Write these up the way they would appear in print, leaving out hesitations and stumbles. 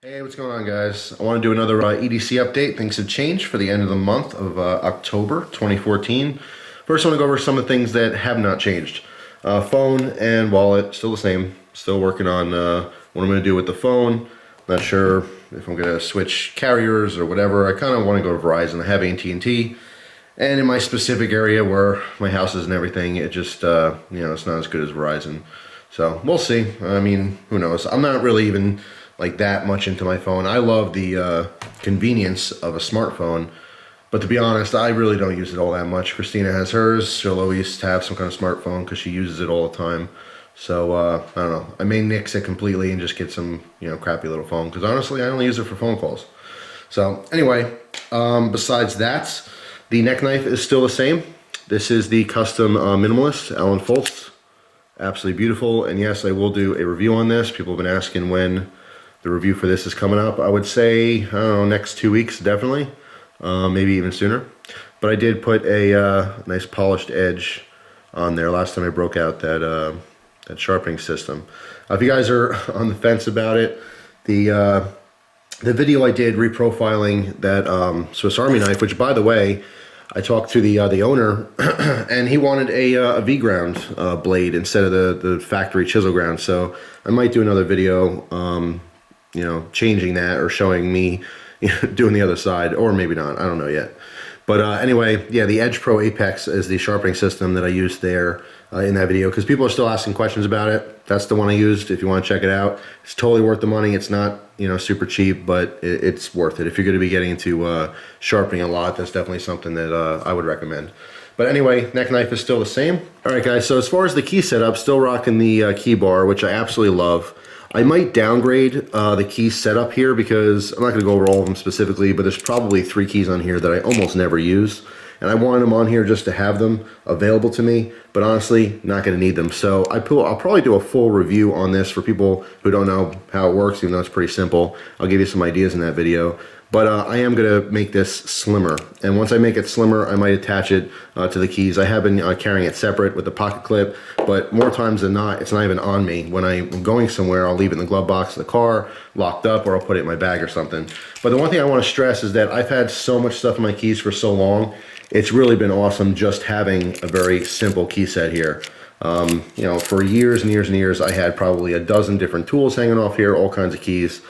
Hey, what's going on, guys? I want to do another EDC update. Things have changed for the end of the month of October 2014. First, I want to go over some of the things that have not changed. Phone and wallet, still the same. Still working on what I'm going to do with the phone. Not sure if I'm going to switch carriers or whatever. I kind of want to go to Verizon. I have AT&T. And in my specific area where my house is and everything, it just, it's not as good as Verizon. So, we'll see. I mean, who knows? I'm not really even like that much into my phone. I love the convenience of a smartphone, but to be honest, I really don't use it all that much. Christina has hers. She'll always have some kind of smartphone because she uses it all the time. So I don't know. I may nix it completely and just get some crappy little phone because honestly, I only use it for phone calls. So anyway, besides that, the neck knife is still the same. This is the custom minimalist Alan Foltz. Absolutely beautiful. And yes, I will do a review on this. People have been asking when the review for this is coming up. I would say, I don't know, next 2 weeks, definitely. Maybe even sooner. But I did put a nice polished edge on there last time I broke out that sharpening system. If you guys are on the fence about it, the video I did reprofiling that Swiss Army knife, which by the way, I talked to the owner, and he wanted a V-ground blade instead of the factory chisel ground. So I might do another video changing that or showing me doing the other side, or maybe not, I don't know yet. But anyway, yeah, the Edge Pro Apex is the sharpening system that I used there in that video, because people are still asking questions about it. That's the one I used. If you want to check it out, it's totally worth the money. It's not super cheap, but it's worth it. If you're going to be getting into sharpening a lot, that's definitely something that I would recommend. But anyway, neck knife is still the same. All right, guys, so as far as the key setup, still rocking the key bar, which I absolutely love. I might downgrade the key setup here because I'm not going to go over all of them specifically, but there's probably 3 keys on here that I almost never use. And I wanted them on here just to have them available to me, but honestly, not going to need them. So I'll probably do a full review on this for people who don't know how it works, even though it's pretty simple. I'll give you some ideas in that video. But I am going to make this slimmer. And once I make it slimmer, I might attach it to the keys. I have been carrying it separate with the pocket clip, but more times than not, it's not even on me. When I'm going somewhere, I'll leave it in the glove box of the car, locked up, or I'll put it in my bag or something. But the one thing I want to stress is that I've had so much stuff in my keys for so long, it's really been awesome just having a very simple key set here. For years and years and years, I had probably a dozen different tools hanging off here, all kinds of keys.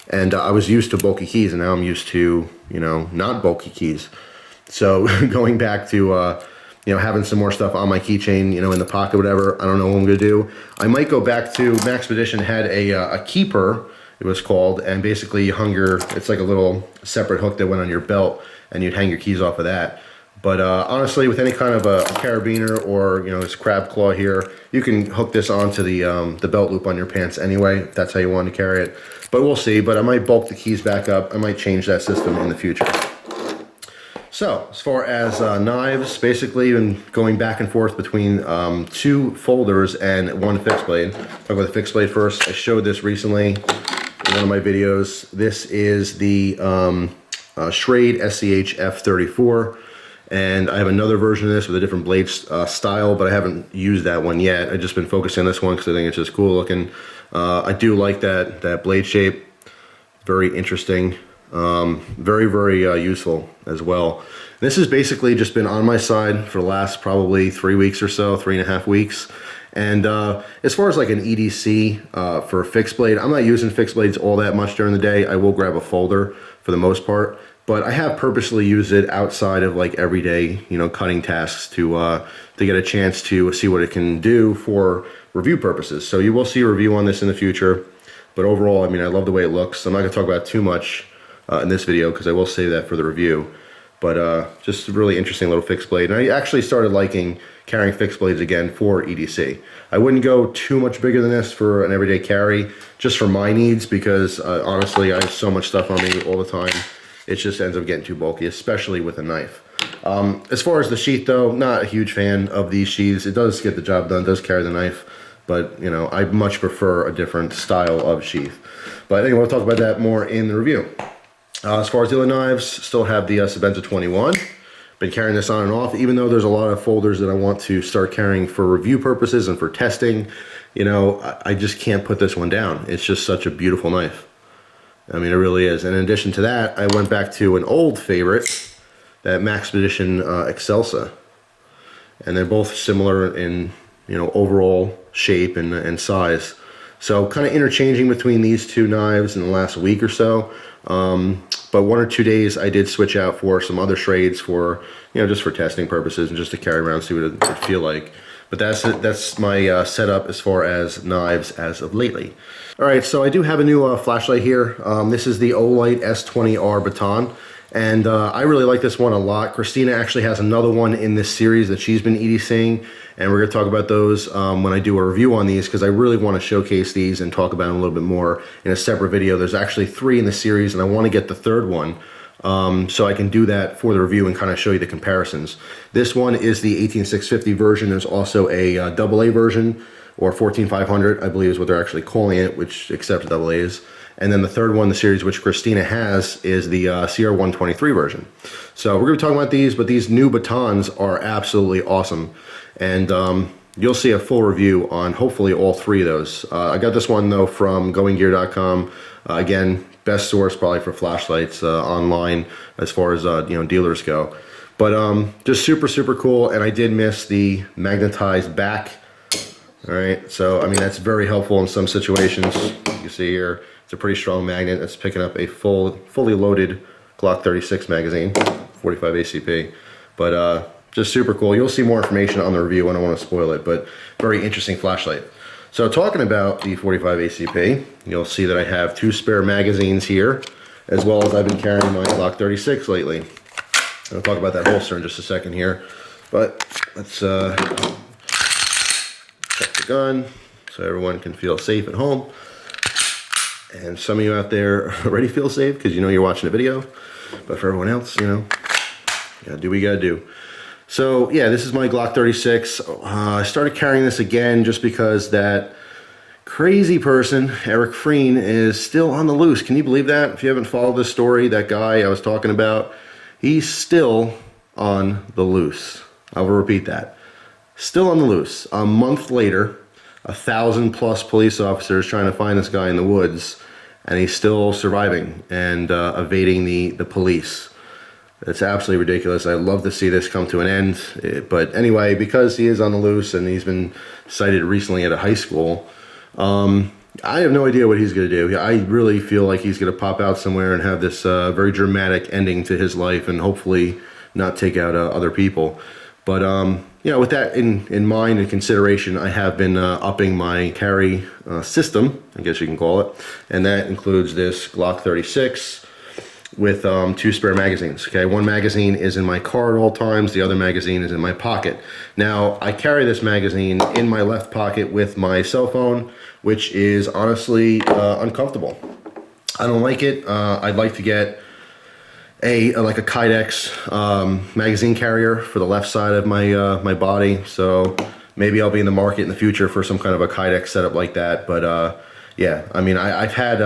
And I was used to bulky keys, and now I'm used to, not bulky keys. So going back to, having some more stuff on my keychain, in the pocket, whatever, I don't know what I'm going to do. I might go back to, Maxpedition had a keeper, it was called, and basically you hung it's like a little separate hook that went on your belt, and you'd hang your keys off of that. But honestly, with any kind of a carabiner or this crab claw here, you can hook this onto the belt loop on your pants anyway, if that's how you want to carry it. But we'll see. But I might bulk the keys back up. I might change that system in the future. So as far as knives, basically, and going back and forth between 2 folders and 1 fixed blade. Talk about the fixed blade first. I showed this recently in one of my videos. This is the Schrade SCH F34. And I have another version of this with a different blade style, but I haven't used that one yet. I've just been focusing on this one because I think it's just cool looking. I do like that blade shape. Very interesting. Very, very useful as well. This has basically just been on my side for the last probably 3 weeks or so, 3.5 weeks. And as far as like an EDC for a fixed blade, I'm not using fixed blades all that much during the day. I will grab a folder for the most part. But I have purposely used it outside of like everyday, cutting tasks to get a chance to see what it can do for review purposes. So you will see a review on this in the future. But overall, I mean, I love the way it looks. I'm not going to talk about too much in this video because I will save that for the review. But just a really interesting little fixed blade. And I actually started liking carrying fixed blades again for EDC. I wouldn't go too much bigger than this for an everyday carry, just for my needs, because honestly, I have so much stuff on me all the time. It just ends up getting too bulky, especially with a knife. As far as the sheath though, not a huge fan of these sheaths. It does get the job done, does carry the knife, but I much prefer a different style of sheath. But anyway, we'll talk about that more in the review. As far as the other knives, still have the Sebenza 21. Been carrying this on and off, even though there's a lot of folders that I want to start carrying for review purposes and for testing. I just can't put this one down. It's just such a beautiful knife. I mean, it really is. And in addition to that, I went back to an old favorite, that Maxpedition Excelsa. And they're both similar in, overall shape and size. So kind of interchanging between these two knives in the last week or so. But 1 or 2 days I did switch out for some other trades for, just for testing purposes and just to carry around, see what it would feel like. But that's my setup as far as knives as of lately. All right, so I do have a new flashlight here. This is the Olight S20R Baton. And I really like this one a lot. Christina actually has another one in this series that she's been EDCing, and we're going to talk about those when I do a review on these, because I really want to showcase these and talk about them a little bit more in a separate video. There's actually 3 in the series, and I want to get the 3rd one so I can do that for the review and kind of show you the comparisons. This one is the 18650 version. There's also a AA version, or 14500, I believe is what they're actually calling it, which accepts AAs. And then the 3rd one in the series, which Christina has, is the CR123 version. So we're going to be talking about these, but these new batons are absolutely awesome. And you'll see a full review on hopefully all 3 of those. I got this one, though, from goinggear.com. Again, best source probably for flashlights online as far as dealers go. But just super, super cool. And I did miss the magnetized back. All right, so I mean, that's very helpful in some situations. You can see here, it's a pretty strong magnet. It's picking up a fully loaded Glock 36 magazine, 45 ACP. But just super cool. You'll see more information on the review. I don't want to spoil it, but very interesting flashlight. So talking about the 45 ACP, you'll see that I have 2 spare magazines here, as well as I've been carrying my Glock 36 lately. I'll talk about that holster in just a second here, but let's check the gun so everyone can feel safe at home. And some of you out there already feel safe because you're watching a video. But for everyone else, gotta do what you gotta do. So yeah, this is my Glock 36. I started carrying this again just because that crazy person, Eric Freen, is still on the loose. Can you believe that? If you haven't followed this story, that guy I was talking about, he's still on the loose. I will repeat that. Still on the loose. A month later, 1,000+ police officers trying to find this guy in the woods, and he's still surviving and evading the police. It's absolutely ridiculous. I'd love to see this come to an end. But anyway, because he is on the loose and he's been cited recently at a high school, I have no idea what he's going to do. I really feel like he's going to pop out somewhere and have this very dramatic ending to his life and hopefully not take out other people. But with that in mind and consideration, I have been upping my carry system, I guess you can call it, and that includes this Glock 36 with 2 spare magazines. Okay, one magazine is in my car at all times, the other magazine is in my pocket. Now, I carry this magazine in my left pocket with my cell phone, which is honestly uncomfortable. I don't like it. I'd like to get like a Kydex magazine carrier for the left side of my my body. So maybe I'll be in the market in the future for some kind of a Kydex setup like that. But yeah, I mean, I've had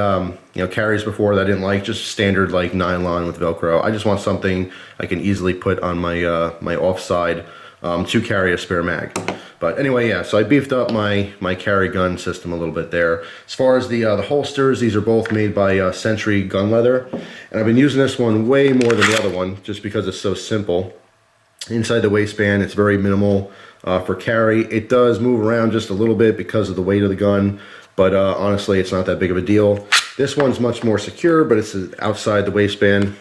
carriers before that I didn't like, just standard like nylon with Velcro. I just want something I can easily put on my my offside to carry a spare mag. But anyway, yeah, so I beefed up my carry gun system a little bit there. As far as the holsters, these are both made by Century Gun Leather. And I've been using this one way more than the other one just because it's so simple. Inside the waistband, it's very minimal for carry. It does move around just a little bit because of the weight of the gun, but honestly, it's not that big of a deal. This one's much more secure, but it's outside the waistband,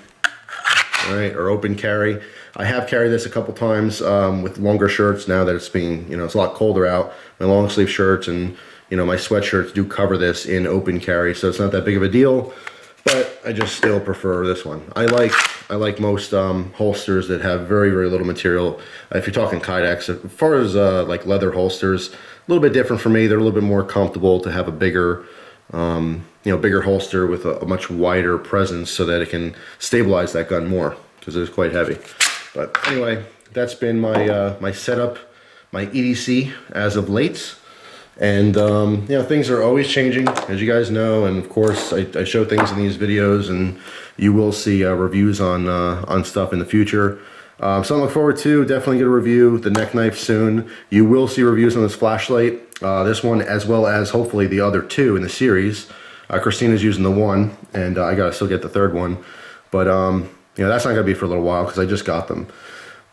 all right, or open carry. I have carried this a couple times with longer shirts now that it's being, it's a lot colder out. My long sleeve shirts and, my sweatshirts do cover this in open carry, so it's not that big of a deal, but I just still prefer this one. I like most holsters that have very, very little material. If you're talking Kydex, as far as like leather holsters, a little bit different for me. They're a little bit more comfortable to have a bigger, bigger holster with a much wider presence so that it can stabilize that gun more because it's quite heavy. But anyway, that's been my my setup, my EDC as of late. And things are always changing, as you guys know. And of course, I show things in these videos, and you will see reviews on stuff in the future. So I look forward to definitely get a review the neck knife soon. You will see reviews on this flashlight, this one as well as hopefully the other 2 in the series. Christina's using the one, and I gotta still get the third one. But you know, that's not gonna be for a little while because I just got them.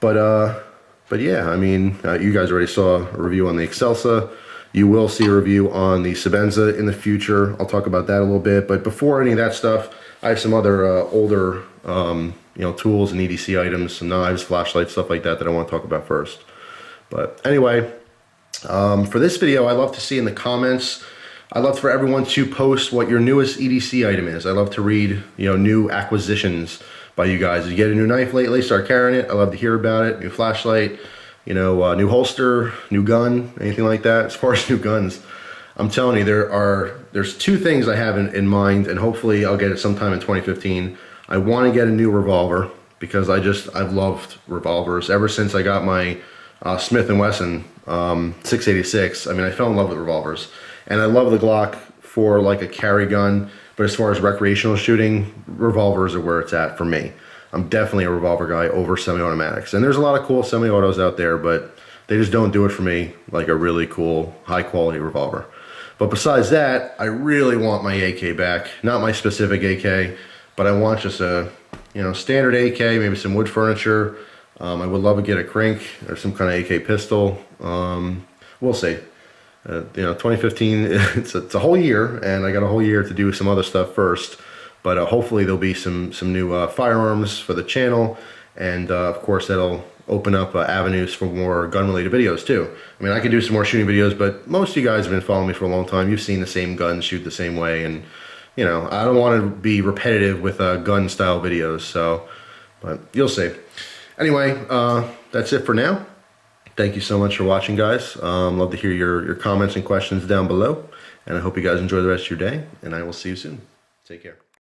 But yeah, I mean, you guys already saw a review on the Excelsa. You will see a review on the Sebenza in the future. I'll talk about that a little bit. But before any of that stuff, I have some other older you know, tools and EDC items, some knives, flashlights, stuff like that I want to talk about first. But anyway, for this video, I love to see in the comments, I love for everyone to post what your newest EDC item is. I love to read, you know, new acquisitions by you guys. If you get a new knife lately, start carrying it. I love to hear about it. New flashlight, you know, new holster, new gun, anything like that. As far as new guns, I'm telling you, there's two things I have in mind, and hopefully I'll get it sometime in 2015. I want to get a new revolver because I've loved revolvers ever since I got my Smith & Wesson 686. I mean, I fell in love with revolvers, and I love the Glock for like a carry gun, but as far as recreational shooting, revolvers are where it's at for me. I'm definitely a revolver guy over semi-automatics, and there's a lot of cool semi-autos out there, but they just don't do it for me like a really cool, high-quality revolver. But besides that, I really want my AK back. Not my specific AK, but I want just a, you know, standard AK, maybe some wood furniture. I would love to get a crank or some kind of AK pistol. We'll see. You know, 2015, it's a whole year, and I got a whole year to do some other stuff first. But hopefully there'll be some new firearms for the channel, and of course that'll open up avenues for more gun-related videos too. I mean, I could do some more shooting videos, but most of you guys have been following me for a long time. You've seen the same guns shoot the same way, and you know, I don't want to be repetitive with gun-style videos. So, but you'll see. Anyway, that's it for now. Thank you so much for watching, guys. Love to hear your comments and questions down below, and I hope you guys enjoy the rest of your day, and I will see you soon. Take care.